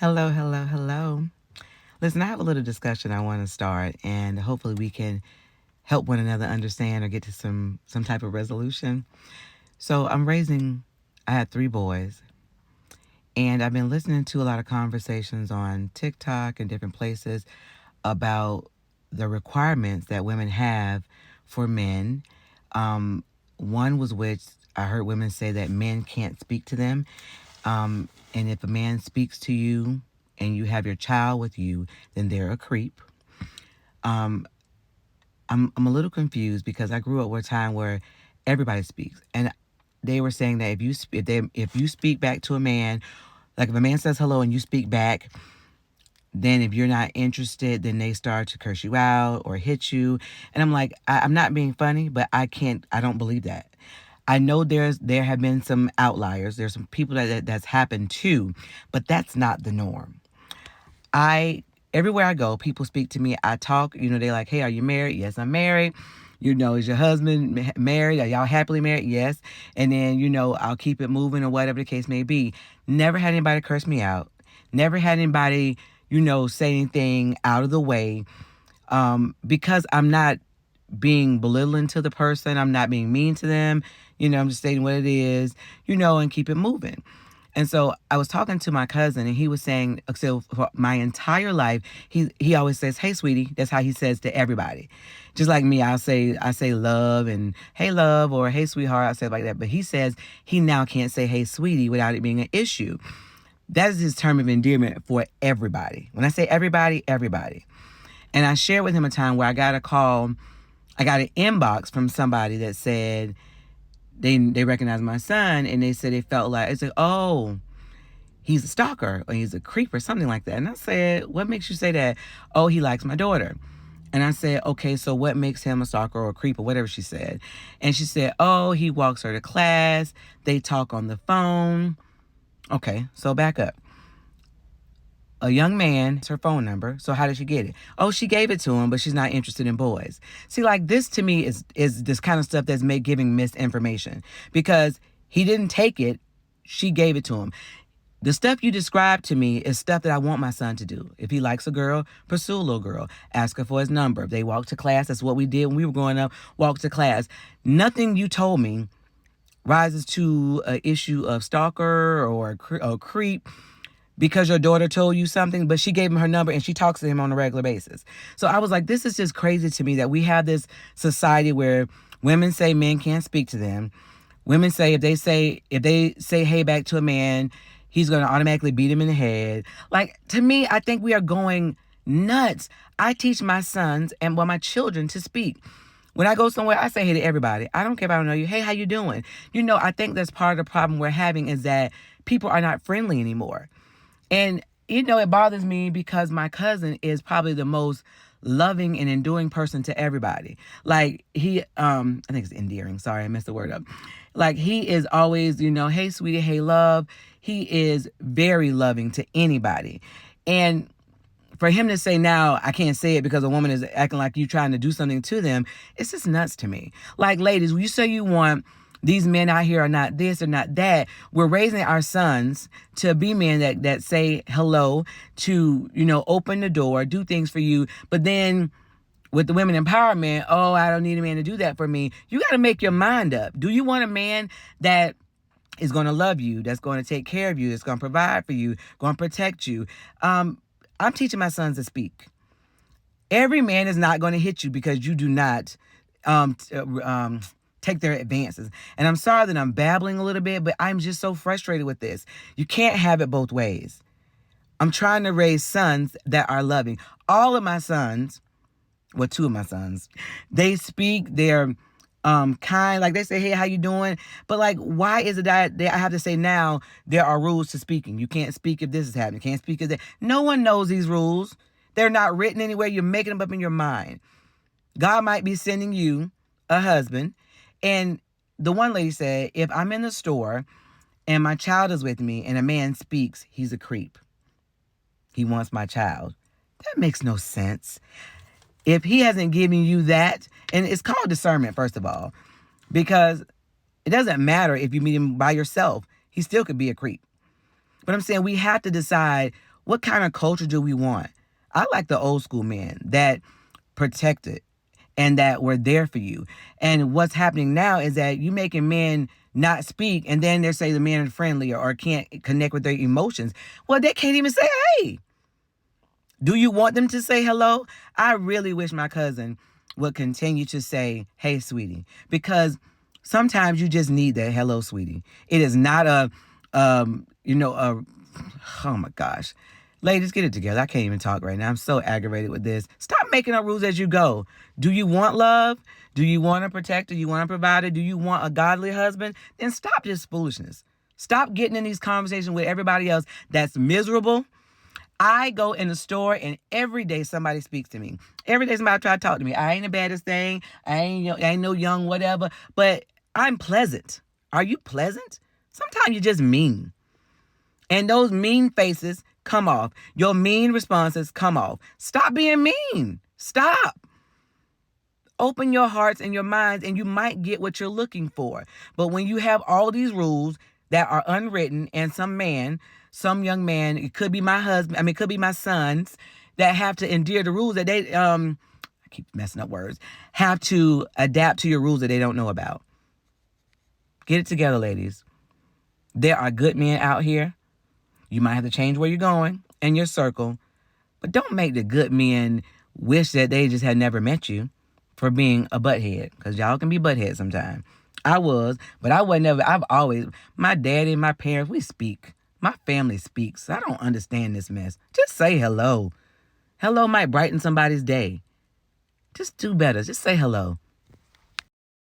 Hello, hello, hello. Listen, I have a little discussion I want to start, and hopefully we can help one another understand or get to some type of resolution. So I had three boys, and I've been listening to a lot of conversations on TikTok and different places about the requirements that women have for men. Um, One was which I heard women say that men can't speak to them. And if a man speaks to you and you have your child with you, then they're a creep. Um, I'm a little confused because I grew up with a time where everybody speaks, and they were saying that if you speak back to a man, like if a man says hello and you speak back, then if you're not interested, then they start to curse you out or hit you. And I'm like, I'm not being funny, but I don't believe that. I know there have been some outliers. There's some people that's happened too, but that's not the norm. I Everywhere I go, people speak to me. I talk, they're like, "Hey, are you married?" "Yes, I'm married." "Is your husband married? Are y'all happily married?" "Yes." And then, I'll keep it moving or whatever the case may be. Never had anybody curse me out. Never had anybody, say anything out of the way. Because I'm not being belittling to the person. I'm not being mean to them. I'm just stating what it is, and keep it moving. And so I was talking to my cousin, and he was saying, so for my entire life, he always says, "Hey, sweetie." That's how he says to everybody. Just like me, I say love and "Hey, love," or "Hey, sweetheart." I say it like that. But he says he now can't say "Hey, sweetie" without it being an issue. That is his term of endearment for everybody. When I say everybody, everybody. And I shared with him a time where I got an inbox from somebody that said they recognized my son, and they said they felt like, it's like, "Oh, he's a stalker or he's a creep," or something like that. And I said, "What makes you say that?" "Oh, he likes my daughter." And I said, "Okay, so what makes him a stalker or a creep," or whatever she said. And she said, "Oh, he walks her to class. They talk on the phone." Okay, so back up. A young man, it's her phone number. So how did she get it? "Oh, she gave it to him, but she's not interested in boys." See, like this to me is this kind of stuff that's giving misinformation, because he didn't take it. She gave it to him. The stuff you described to me is stuff that I want my son to do. If he likes a girl, pursue a little girl. Ask her for his number. If they walk to class, that's what we did when we were growing up, walk to class. Nothing you told me rises to an issue of stalker or a creep because your daughter told you something, but she gave him her number and she talks to him on a regular basis. So I was like, this is just crazy to me that we have this society where women say men can't speak to them. Women say if they say hey back to a man, he's going to automatically beat him in the head. Like, to me, I think we are going nuts. I teach my sons and my children to speak. When I go somewhere, I say hey to everybody. I don't care if I don't know you. "Hey, how you doing?" I think that's part of the problem we're having, is that people are not friendly anymore. And it bothers me because my cousin is probably the most loving and enduring person to everybody. Like, I think it's endearing. Sorry, I messed the word up. Like, he is always, "Hey, sweetie, hey, love." He is very loving to anybody. And for him to say now, "I can't say it because a woman is acting like you trying to do something to them," it's just nuts to me. Like, ladies, when you say you want these men out here are not this or not that, we're raising our sons to be men that say hello, to, open the door, do things for you. But then with the women empowerment, "Oh, I don't need a man to do that for me." You got to make your mind up. Do you want a man that is going to love you, that's going to take care of you, that's going to provide for you, going to protect you? I'm teaching my sons to speak. Every man is not going to hit you because you do not um, t- uh, um, take their advances. And I'm sorry that I'm babbling a little bit, but I'm just so frustrated with this. You can't have it both ways. I'm trying to raise sons that are loving. All of my sons, well, two of my sons, they speak. They're kind. Like, they say, "Hey, how you doing?" But like, why is it that I have to say now there are rules to speaking? You can't speak if this is happening. You can't speak if that. No one knows these rules. They're not written anywhere. You're making them up in your mind. God might be sending you a husband. And the one lady said, "If I'm in the store and my child is with me and a man speaks, he's a creep. He wants my child." That makes no sense. If he hasn't given you that, and it's called discernment, first of all, because it doesn't matter if you meet him by yourself, he still could be a creep. But I'm saying we have to decide What kind of culture do we want? I like the old school men that protected and that were there for you. And what's happening now is that you making men not speak, and then they say the men are friendly or can't connect with their emotions. Well, they can't even say, hey. Do you want them to say hello? I really wish my cousin would continue to say, hey, sweetie, because sometimes you just need that hello, sweetie. It is not oh my gosh. Ladies, get it together. I can't even talk right now. I'm so aggravated with this. Stop making up rules as you go. Do you want love? Do you want a protector? Do you want a provider? Do you want a godly husband? Then stop this foolishness. Stop getting in these conversations with everybody else that's miserable. I go in the store and every day somebody speaks to me. Every day somebody try to talk to me. I ain't the baddest thing. I ain't no young whatever, but I'm pleasant. Are you pleasant? Sometimes you're just mean. And those mean faces come off. Your mean responses come off. Stop being mean. Stop. Open your hearts and your minds and you might get what you're looking for. But when you have all these rules that are unwritten and some young man, it could be my husband, it could be my sons that have to endure the rules that they, I keep messing up words, have to adapt to your rules that they don't know about. Get it together, ladies. There are good men out here. You might have to change where you're going and your circle, but don't make the good men wish that they just had never met you for being a butthead, because y'all can be butthead sometimes. I was, but I was never, my daddy and my parents, we speak. My family speaks. I don't understand this mess. Just say hello. Hello might brighten somebody's day. Just do better. Just say hello.